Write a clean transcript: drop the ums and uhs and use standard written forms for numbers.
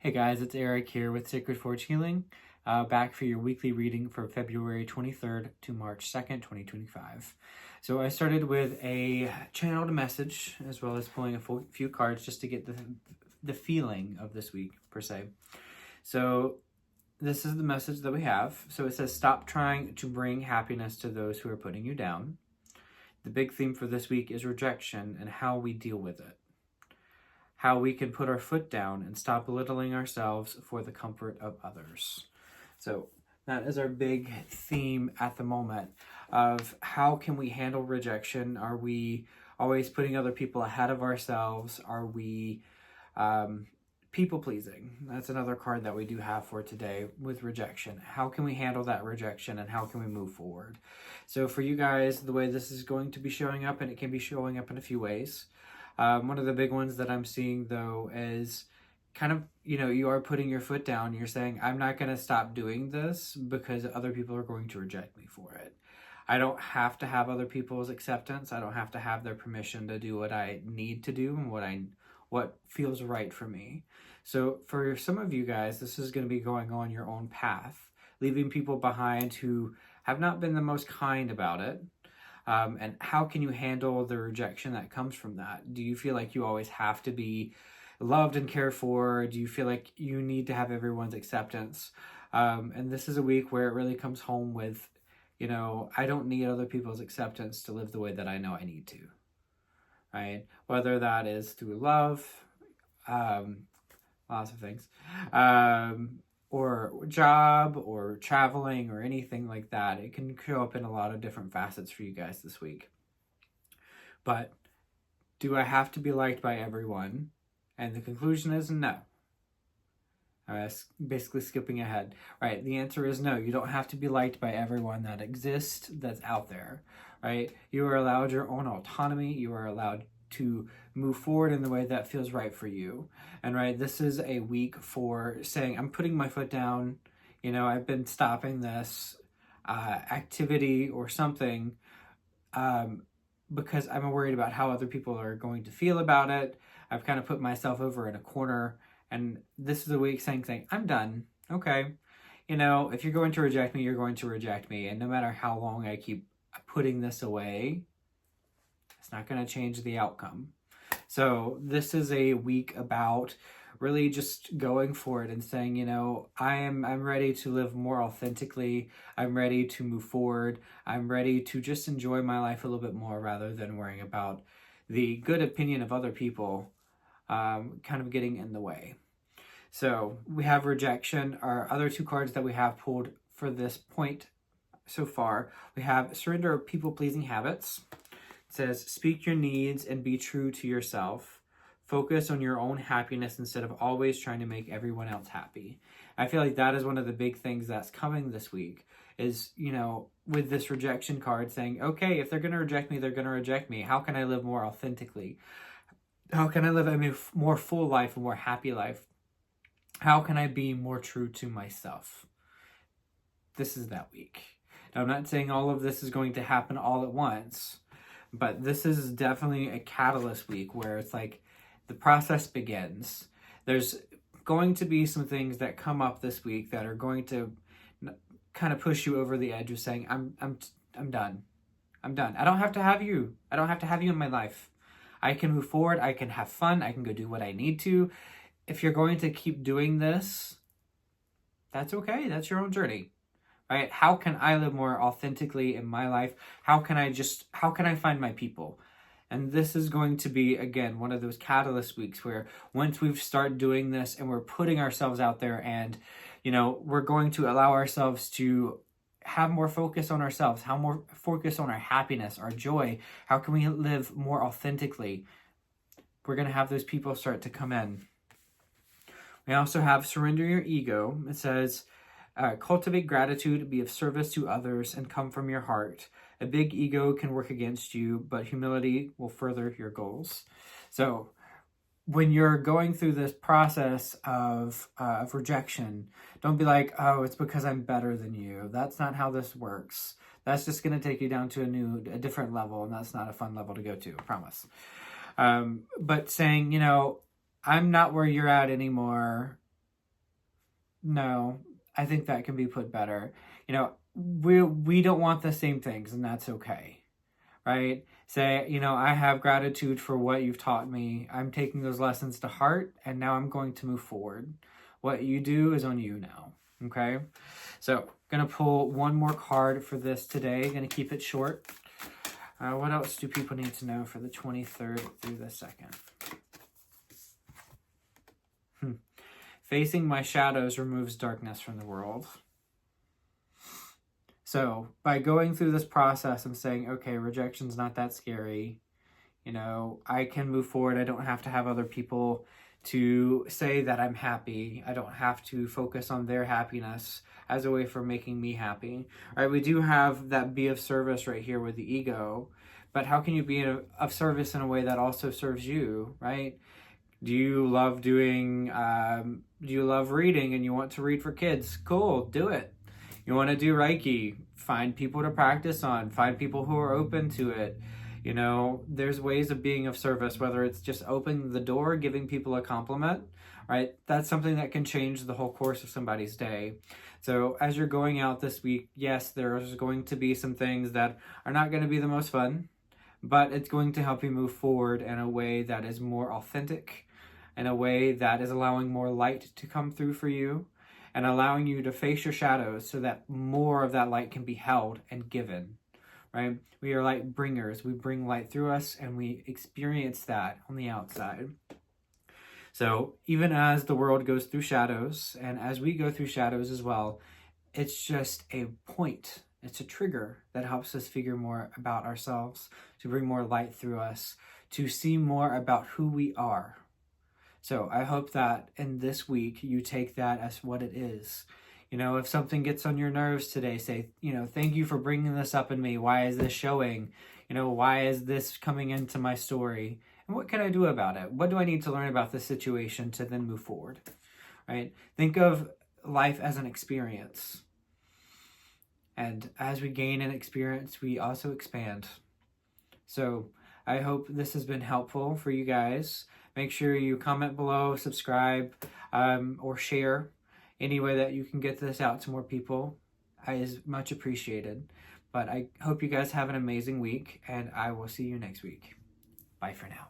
Hey guys, it's Eric here with Sacred Forge Healing, back for your weekly reading for February 23rd to March 2nd, 2025. So I started with a channeled message as well as pulling a few cards just to get the feeling of this week per se. So this is the message that we have. So it says, stop trying to bring happiness to those who are putting you down. The big theme for this week is rejection and how we deal with it. How we can put our foot down and stop belittling ourselves for the comfort of others. So that is our big theme at the moment of how can we handle rejection? Are we always putting other people ahead of ourselves? Are we people pleasing? That's another card that we do have for today with rejection. How can we handle that rejection and how can we move forward? So for you guys, the way this is going to be showing up, and it can be showing up in a few ways. One of the big ones that I'm seeing, though, is kind of, you are putting your foot down. You're saying, I'm not going to stop doing this because other people are going to reject me for it. I don't have to have other people's acceptance. I don't have to have their permission to do what I need to do and what feels right for me. So for some of you guys, this is going to be going on your own path, leaving people behind who have not been the most kind about it. And how can you handle the rejection that comes from that? Do you feel like you always have to be loved and cared for? Do you feel like you need to have everyone's acceptance? And this is a week where it really comes home with, I don't need other people's acceptance to live the way that I know I need to, right? Whether that is through love, lots of things, or job or traveling or anything like that. It can show up in a lot of different facets for you guys this week. But do I have to be liked by everyone? And the conclusion is no. Basically skipping ahead. Right, the answer is no. You don't have to be liked by everyone that exists, that's out there. Right? You are allowed your own autonomy. You are allowed to move forward in the way that feels right for you. And right, this is a week for saying, I'm putting my foot down. I've been stopping this activity or something because I'm worried about how other people are going to feel about it. I've kind of put myself over in a corner. And this is a week saying, I'm done. Okay. If you're going to reject me, you're going to reject me. And no matter how long I keep putting this away, it's not going to change the outcome. So this is a week about really just going for it and saying, I'm ready to live more authentically. I'm ready to move forward. I'm ready to just enjoy my life a little bit more rather than worrying about the good opinion of other people kind of getting in the way. So we have rejection. Our other two cards that we have pulled for this point so far, we have surrender of people-pleasing habits. It says, speak your needs and be true to yourself. Focus on your own happiness instead of always trying to make everyone else happy. I feel like that is one of the big things that's coming this week is, with this rejection card saying, okay, if they're going to reject me, they're going to reject me. How can I live more authentically? How can I live a more full life, a more happy life? How can I be more true to myself? This is that week. Now, I'm not saying all of this is going to happen all at once, but this is definitely a catalyst week where it's like the process begins. There's going to be some things that come up this week that are going to kind of push you over the edge of saying, I'm done. I'm done. I don't have to have you. I don't have to have you in my life. I can move forward. I can have fun. I can go do what I need to. If you're going to keep doing this, that's okay. That's your own journey. Right? How can I live more authentically in my life? How can I find my people? And this is going to be, again, one of those catalyst weeks where once we've started doing this and we're putting ourselves out there and, we're going to allow ourselves to have more focus on ourselves, how more focus on our happiness, our joy. How can we live more authentically? We're going to have those people start to come in. We also have surrender your ego. It says, cultivate gratitude, be of service to others, and come from your heart. A big ego can work against you, but humility will further your goals. So when you're going through this process of rejection, don't be like, oh, it's because I'm better than you. That's not how this works. That's just going to take you down to a different level, and that's not a fun level to go to, I promise. But saying, I'm not where you're at anymore. No, I think that can be put better. You know, we don't want the same things, and that's okay, right? Say, I have gratitude for what you've taught me. I'm taking those lessons to heart, and now I'm going to move forward. What you do is on you now, okay? So, gonna pull one more card for this today. Gonna keep it short. What else do people need to know for the 23rd through the 2nd? Facing my shadows removes darkness from the world. So by going through this process, I'm saying, okay, rejection's not that scary. I can move forward. I don't have to have other people to say that I'm happy. I don't have to focus on their happiness as a way for making me happy. All right, we do have that be of service right here with the ego, but how can you be of service in a way that also serves you, right? Do you love reading and you want to read for kids? Cool, do it. You want to do Reiki? Find people to practice on. Find people who are open to it. There's ways of being of service, whether it's just opening the door, giving people a compliment, right? That's something that can change the whole course of somebody's day. So as you're going out this week, yes, there's going to be some things that are not going to be the most fun, but it's going to help you move forward in a way that is more authentic, in a way that is allowing more light to come through for you and allowing you to face your shadows so that more of that light can be held and given, right? We are light bringers. We bring light through us and we experience that on the outside. So even as the world goes through shadows and as we go through shadows as well, it's just a point. It's a trigger that helps us figure more about ourselves, to bring more light through us, to see more about who we are. So I hope that in this week you take that as what it is. If something gets on your nerves today, say, thank you for bringing this up in me. Why is this showing? Why is this coming into my story? And what can I do about it? What do I need to learn about this situation to then move forward, right? Think of life as an experience. And as we gain an experience, we also expand. So I hope this has been helpful for you guys. Make sure you comment below, subscribe, or share any way that you can get this out to more people. Is much appreciated. But I hope you guys have an amazing week, and I will see you next week. Bye for now.